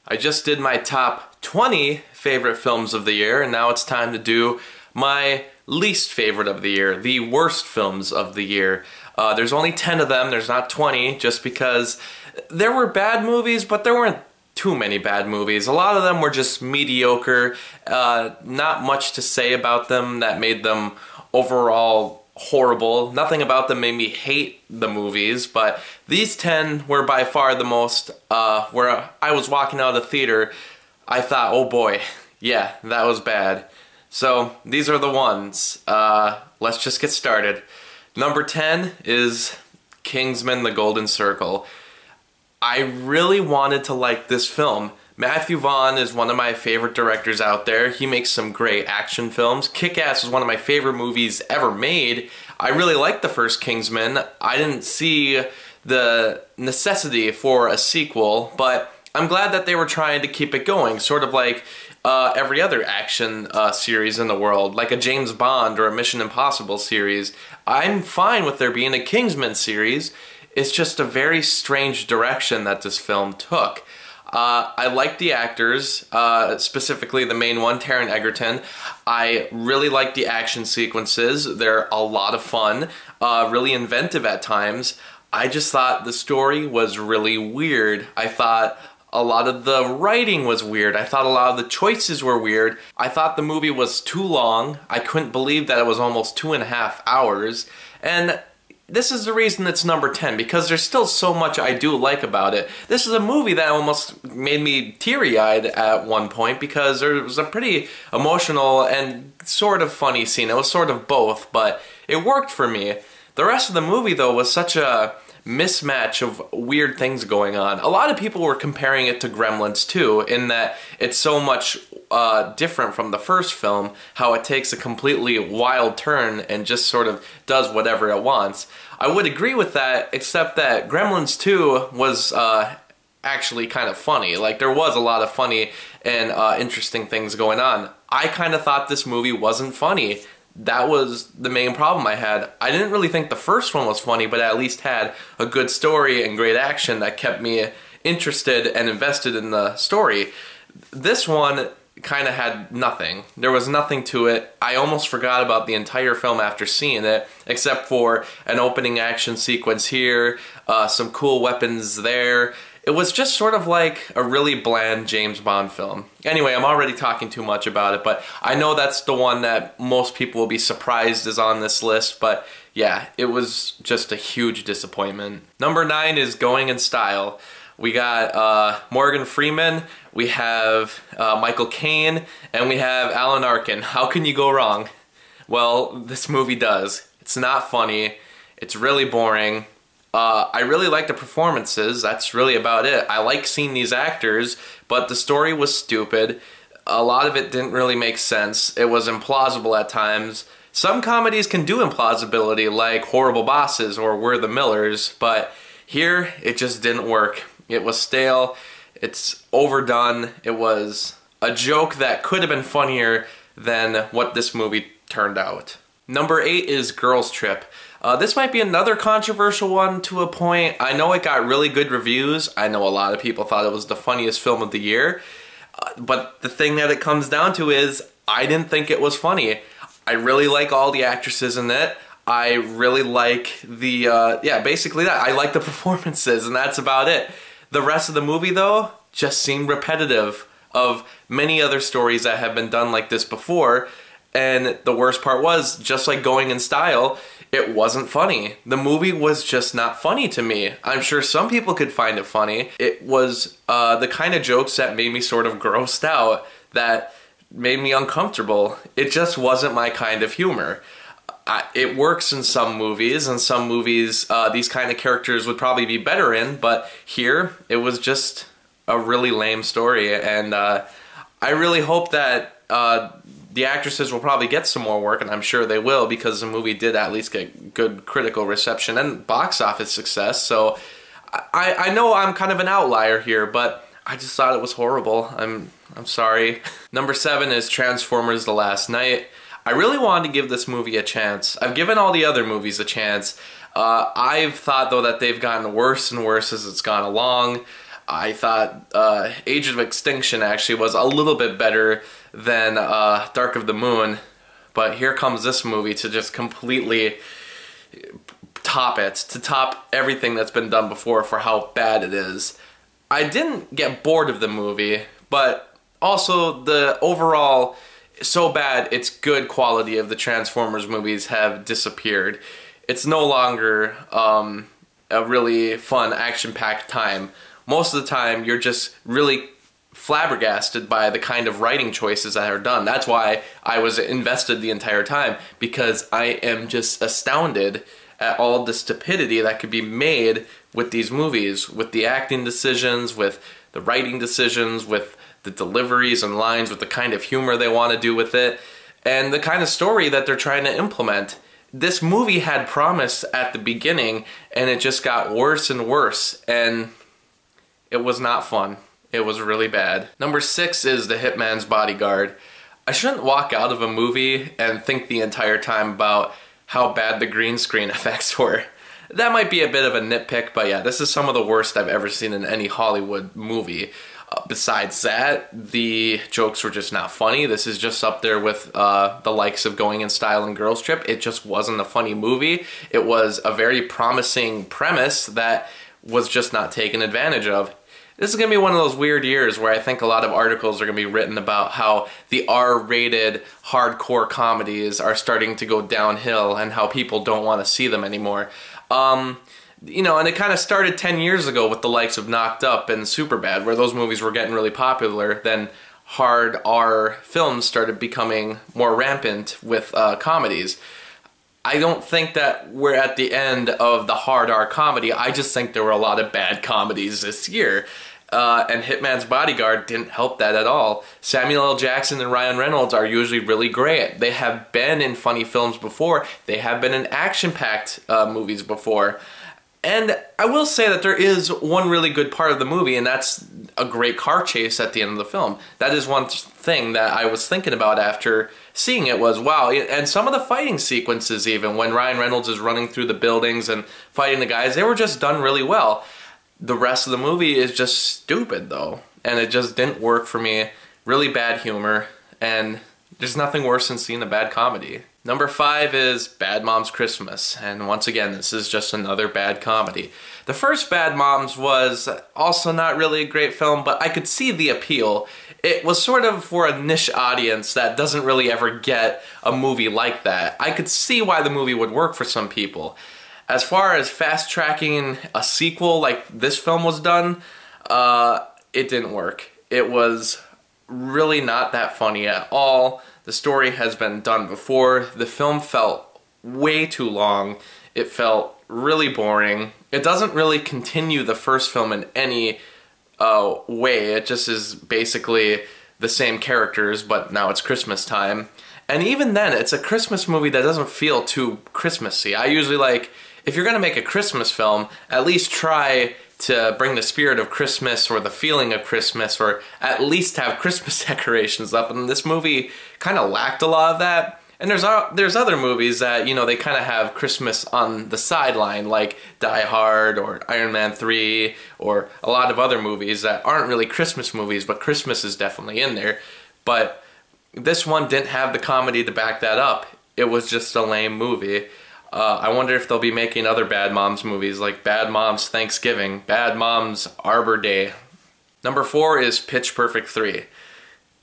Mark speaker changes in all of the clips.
Speaker 1: I just did my top 20 favorite films of the year, and now it's time to do my least favorite of the year, the worst films of the year. There's only 10 of them, there's not 20, just because there were bad movies, but there weren't too many bad movies. A lot of them were just mediocre, not much to say about them that made them overall horrible. Nothing about them made me hate the movies, but these 10 were by far the most, where I was walking out of the theater, I thought, oh boy, yeah, that was bad. So, these are the ones. Let's just get started. Number 10 is Kingsman: The Golden Circle. I really wanted to like this film. Matthew Vaughn is one of my favorite directors out there. He makes some great action films. Kick-Ass is one of my favorite movies ever made. I really liked the first Kingsman. I didn't see the necessity for a sequel, but I'm glad that they were trying to keep it going, sort of like every other action series in the world, like a James Bond or a Mission Impossible series. I'm fine with there being a Kingsman series. It's just a very strange direction that this film took. I like the actors, specifically the main one, Taron Egerton. I really like the action sequences. They're a lot of fun, really inventive at times. I just thought the story was really weird. I thought a lot of the writing was weird. I thought a lot of the choices were weird. I thought the movie was too long. I couldn't believe that it was almost 2.5 hours. And this is the reason it's number 10, because there's still so much I do like about it. This is a movie that almost made me teary-eyed at one point, because there was a pretty emotional and sort of funny scene. It was sort of both, but it worked for me. The rest of the movie, though, was such a mismatch of weird things going on. A lot of people were comparing it to Gremlins 2, in that it's so much different from the first film, how it takes a completely wild turn and just sort of does whatever it wants. I would agree with that, except that Gremlins 2 was actually kind of funny. Like, there was a lot of funny and interesting things going on. I kind of thought this movie wasn't funny. That was the main problem I had. I didn't really think the first one was funny, but at least had a good story and great action that kept me interested and invested in the story. This one kind of had nothing. There was nothing to it. I almost forgot about the entire film after seeing it, except for an opening action sequence here, some cool weapons there. It was just sort of like a really bland James Bond film. Anyway, I'm already talking too much about it, but I know that's the one that most people will be surprised is on this list, but yeah, it was just a huge disappointment. Number 9 is Going in Style. We got Morgan Freeman, we have Michael Caine, and we have Alan Arkin. How can you go wrong? Well, this movie does. It's not funny. It's really boring. I really like the performances, that's really about it. I like seeing these actors, but the story was stupid. A lot of it didn't really make sense. It was implausible at times. Some comedies can do implausibility, like Horrible Bosses or We're the Millers, but here it just didn't work. It was stale, it's overdone, it was a joke that could have been funnier than what this movie turned out. Number 8 is Girls Trip. This might be another controversial one to a point. I know it got really good reviews. I know a lot of people thought it was the funniest film of the year. But the thing that it comes down to is, I didn't think it was funny. I really like all the actresses in it. I really like the, yeah, basically that. I like the performances, and that's about it. The rest of the movie, though, just seemed repetitive of many other stories that have been done like this before. And the worst part was, just like Going in Style, it wasn't funny. The movie was just not funny to me. I'm sure some people could find it funny. It was the kind of jokes that made me sort of grossed out, that made me uncomfortable. It just wasn't my kind of humor. It works in some movies, and some movies these kind of characters would probably be better in, but here it was just a really lame story, and I really hope that the actresses will probably get some more work, and I'm sure they will, because the movie did at least get good critical reception and box office success. So I know I'm kind of an outlier here, but I just thought it was horrible. I'm sorry. Number 7 is Transformers: The Last Knight. I really wanted to give this movie a chance. I've given all the other movies a chance. I've thought, though, that they've gotten worse and worse as it's gone along. I thought Age of Extinction actually was a little bit better than Dark of the Moon, but here comes this movie to just completely top it, to top everything that's been done before for how bad it is. I didn't get bored of the movie, but also the overall so bad it's good quality of the Transformers movies have disappeared. It's no longer a really fun action-packed time. Most of the time you're just really flabbergasted by the kind of writing choices that are done. That's why I was invested the entire time, because I am just astounded at all the stupidity that could be made with these movies, with the acting decisions, with the writing decisions, with the deliveries and lines, with the kind of humor they want to do with it, and the kind of story that they're trying to implement. This movie had promise at the beginning, and it just got worse and worse, and it was not fun. It was really bad. Number 6 is The Hitman's Bodyguard. I shouldn't walk out of a movie and think the entire time about how bad the green screen effects were. That might be a bit of a nitpick, but yeah, this is some of the worst I've ever seen in any Hollywood movie. Besides that, the jokes were just not funny. This is just up there with the likes of Going in Style and Girls Trip. It just wasn't a funny movie. It was a very promising premise that was just not taken advantage of. This is going to be one of those weird years where I think a lot of articles are going to be written about how the R-rated hardcore comedies are starting to go downhill and how people don't want to see them anymore. You know, and it kind of started 10 years ago with the likes of Knocked Up and Superbad, where those movies were getting really popular. Then hard R films started becoming more rampant with comedies. I don't think that we're at the end of the hard R comedy. I just think there were a lot of bad comedies this year. And Hitman's Bodyguard didn't help that at all. Samuel L. Jackson and Ryan Reynolds are usually really great. They have been in funny films before. They have been in action-packed movies before. And I will say that there is one really good part of the movie, and that's a great car chase at the end of the film. That is one thing that I was thinking about after seeing it was, wow, and some of the fighting sequences even, when Ryan Reynolds is running through the buildings and fighting the guys, they were just done really well. The rest of the movie is just stupid, though, and it just didn't work for me. Really bad humor, and there's nothing worse than seeing a bad comedy. Number 5 is Bad Moms Christmas, and once again, this is just another bad comedy. The first Bad Moms was also not really a great film, but I could see the appeal. It was sort of for a niche audience that doesn't really ever get a movie like that. I could see why the movie would work for some people. As far as fast-tracking a sequel like this film was done, it didn't work. It was really not that funny at all. The story has been done before. The film felt way too long. It felt really boring. It doesn't really continue the first film in any way. It just is basically the same characters, but now it's Christmas time. And even then, it's a Christmas movie that doesn't feel too Christmassy. I usually like, if you're gonna make a Christmas film, at least try to bring the spirit of Christmas or the feeling of Christmas, or at least have Christmas decorations up, and this movie kind of lacked a lot of that. And there's other movies that, you know, they kind of have Christmas on the sideline, like Die Hard or Iron Man 3, or a lot of other movies that aren't really Christmas movies, but Christmas is definitely in there. But this one didn't have the comedy to back that up. It was just a lame movie. I wonder if they'll be making other Bad Moms movies, like Bad Moms Thanksgiving, Bad Moms Arbor Day. Number 4 is Pitch Perfect 3.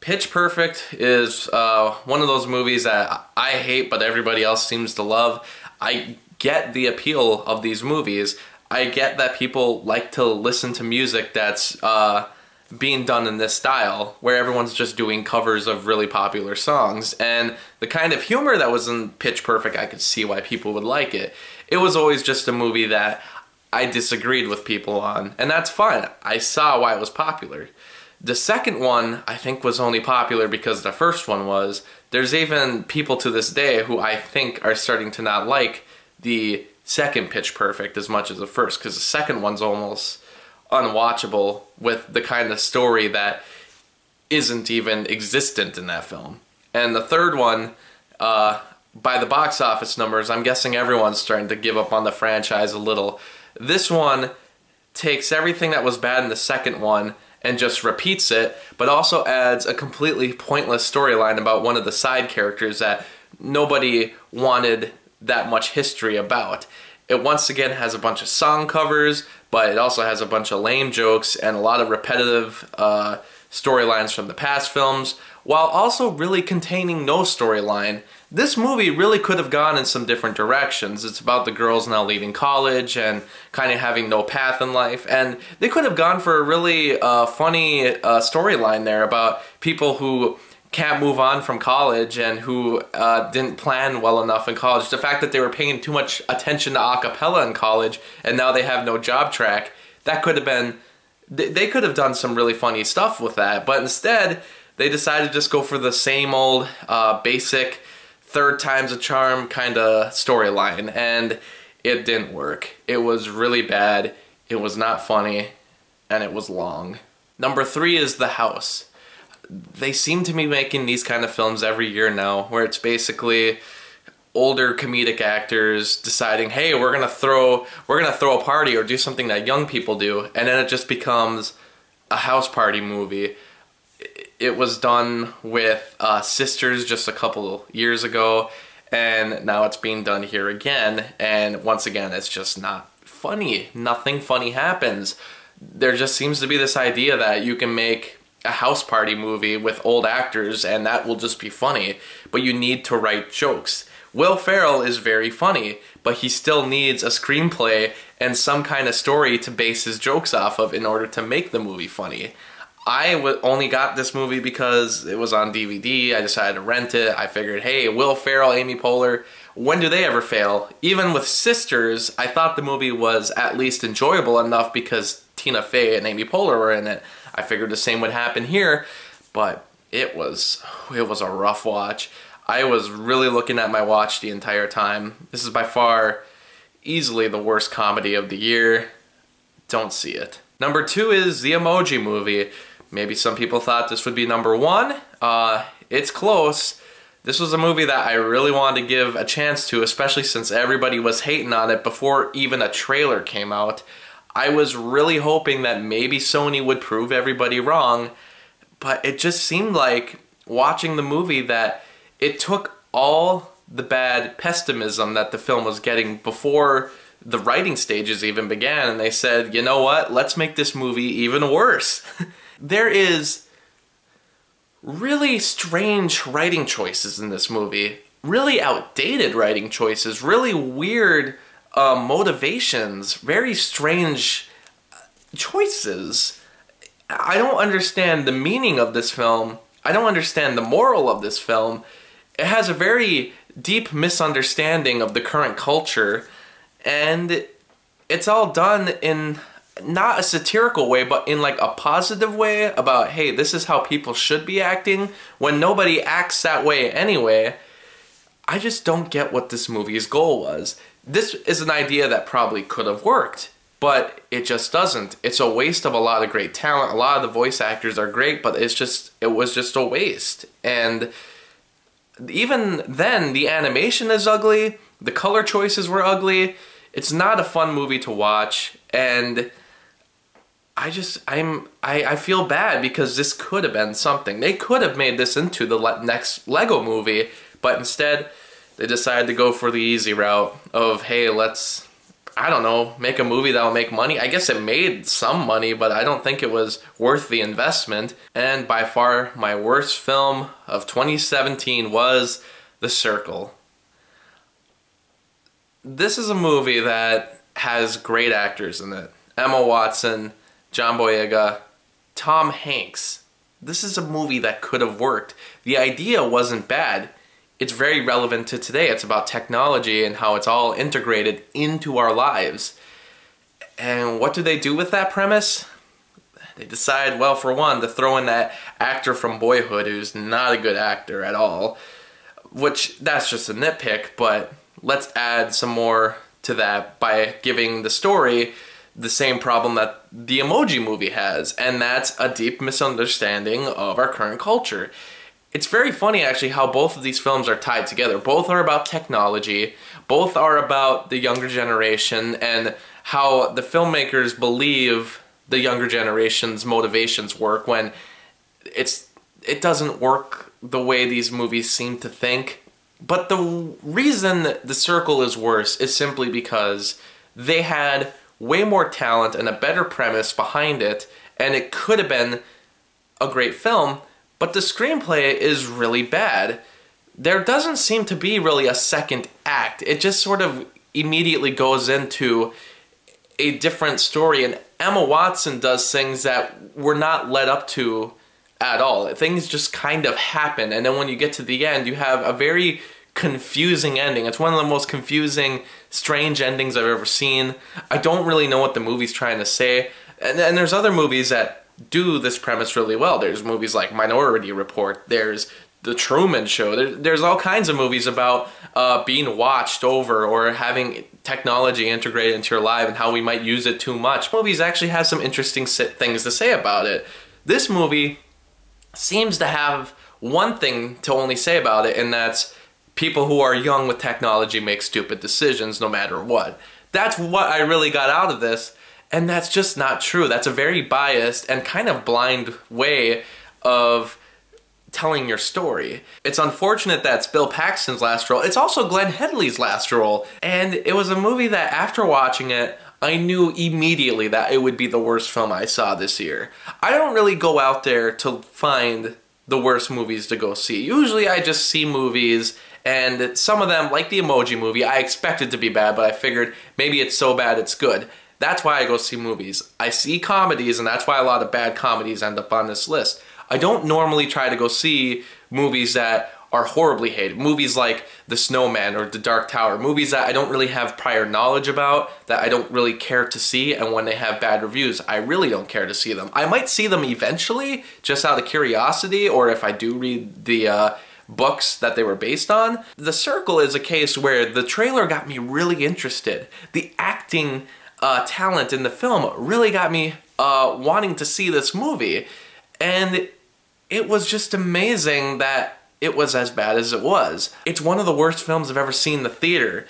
Speaker 1: Pitch Perfect is one of those movies that I hate but everybody else seems to love. I get the appeal of these movies. I get that people like to listen to music that's being done in this style, where everyone's just doing covers of really popular songs, and the kind of humor that was in Pitch Perfect, I could see why people would like it. It was always just a movie that I disagreed with people on, and that's fine. I saw why it was popular. The second one, I think, was only popular because the first one was. There's even people to this day who I think are starting to not like the second Pitch Perfect as much as the first, because the second one's almost unwatchable with the kind of story that isn't even existent in that film. And the third one, by the box office numbers, I'm guessing everyone's starting to give up on the franchise a little. This one takes everything that was bad in the second one and just repeats it, but also adds a completely pointless storyline about one of the side characters that nobody wanted that much history about. It once again has a bunch of song covers, but it also has a bunch of lame jokes and a lot of repetitive storylines from the past films, while also really containing no storyline. This movie really could have gone in some different directions. It's about the girls now leaving college and kind of having no path in life, and they could have gone for a really funny storyline there about people who can't move on from college and who didn't plan well enough in college. The fact that they were paying too much attention to a cappella in college and now they have no job track, that could have been, they could have done some really funny stuff with that, but instead they decided to just go for the same old basic third time's a charm kind of storyline, and it didn't work. It was really bad, it was not funny, and it was long. Number 3 is The House. They seem to be making these kind of films every year now, where it's basically older comedic actors deciding, hey, we're gonna throw a party or do something that young people do, and then it just becomes a house party movie. It was done with Sisters just a couple years ago, and now it's being done here again, and once again, it's just not funny. Nothing funny happens. There just seems to be this idea that you can make a house party movie with old actors and that will just be funny, but you need to write jokes. Will Ferrell is very funny, but he still needs a screenplay and some kind of story to base his jokes off of in order to make the movie funny. I only got this movie because it was on DVD. I decided to rent it. I figured, hey, Will Ferrell, Amy Poehler, when do they ever fail? Even with Sisters, I thought the movie was at least enjoyable enough because Tina Fey and Amy Poehler were in it. I figured the same would happen here, but it was a rough watch. I was really looking at my watch the entire time. This is by far easily the worst comedy of the year. Don't see it. Number 2 is The Emoji Movie. Maybe some people thought this would be number 1. It's close. This was a movie that I really wanted to give a chance to, especially since everybody was hating on it before even a trailer came out. I was really hoping that maybe Sony would prove everybody wrong, but it just seemed like, watching the movie, that it took all the bad pessimism that the film was getting before the writing stages even began, and they said, you know what, let's make this movie even worse. There is really strange writing choices in this movie, really outdated writing choices, really weird motivations, very strange choices. I don't understand the meaning of this film. I don't understand the moral of this film. It has a very deep misunderstanding of the current culture, and it's all done in not a satirical way, but in like a positive way about, hey, this is how people should be acting, when nobody acts that way anyway. I just don't get what this movie's goal was. This is an idea that probably could have worked, but it just doesn't. It's a waste of a lot of great talent. A lot of the voice actors are great, but it was just a waste. And even then, the animation is ugly, the color choices were ugly. It's not a fun movie to watch, and I feel bad because this could have been something. They could have made this into the next Lego movie, but instead they decided to go for the easy route of, hey, let's, I don't know, make a movie that'll make money. I guess it made some money, but I don't think it was worth the investment. And by far my worst film of 2017 was The Circle. This is a movie that has great actors in it. Emma Watson, John Boyega, Tom Hanks. This is a movie that could have worked. The idea wasn't bad. It's very relevant to today. It's about technology and how it's all integrated into our lives. And what do they do with that premise? They decide, well, for one, to throw in that actor from Boyhood who's not a good actor at all, which that's just a nitpick, but let's add some more to that by giving the story the same problem that the Emoji Movie has, and that's a deep misunderstanding of our current culture. It's very funny actually how both of these films are tied together. Both are about technology, both are about the younger generation and how the filmmakers believe the younger generation's motivations work when it doesn't work the way these movies seem to think. But the reason The Circle is worse is simply because they had way more talent and a better premise behind it, and it could have been a great film, but the screenplay is really bad. There doesn't seem to be really a second act. It just sort of immediately goes into a different story, and Emma Watson does things that were not led up to at all. Things just kind of happen, and then when you get to the end, you have a very confusing ending. It's one of the most confusing, strange endings I've ever seen. I don't really know what the movie's trying to say, and there's other movies that do this premise really well. There's movies like Minority Report, there's The Truman Show, there's all kinds of movies about being watched over or having technology integrated into your life and how we might use it too much. Movies actually have some interesting things to say about it. This movie seems to have one thing to only say about it, and that's people who are young with technology make stupid decisions no matter what. That's what I really got out of this. And that's just not true. That's a very biased and kind of blind way of telling your story. It's unfortunate that's Bill Paxton's last role. It's also Glenn Headley's last role. And it was a movie that after watching it, I knew immediately that it would be the worst film I saw this year. I don't really go out there to find the worst movies to go see. Usually I just see movies, and some of them, like the Emoji Movie, I expected to be bad, but I figured maybe it's so bad it's good. That's why I go see movies. I see comedies, and that's why a lot of bad comedies end up on this list. I don't normally try to go see movies that are horribly hated. Movies like The Snowman or The Dark Tower. Movies that I don't really have prior knowledge about, that I don't really care to see, and when they have bad reviews, I really don't care to see them. I might see them eventually, just out of curiosity, or if I do read the books that they were based on. The Circle is a case where the trailer got me really interested. The acting talent in the film really got me wanting to see this movie, and it was just amazing that it was as bad as it was. It's one of the worst films I've ever seen in the theater.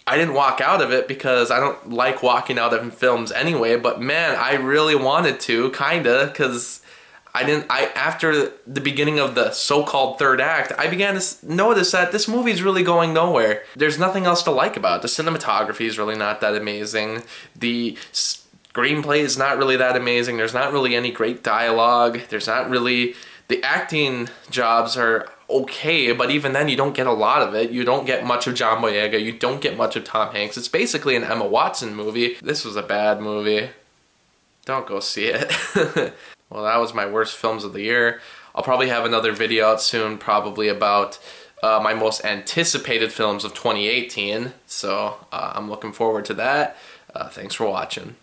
Speaker 1: I didn't walk out of it because I don't like walking out of films anyway, but man, I really wanted to, kinda, because after the beginning of the so-called third act, I began to notice that this movie's really going nowhere. There's nothing else to like about it. The cinematography is really not that amazing. The screenplay is not really that amazing. There's not really any great dialogue. There's not really... The acting jobs are okay, but even then you don't get a lot of it. You don't get much of John Boyega. You don't get much of Tom Hanks. It's basically an Emma Watson movie. This was a bad movie. Don't go see it. Well, that was my worst films of the year. I'll probably have another video out soon, probably about my most anticipated films of 2018. So I'm looking forward to that. Thanks for watching.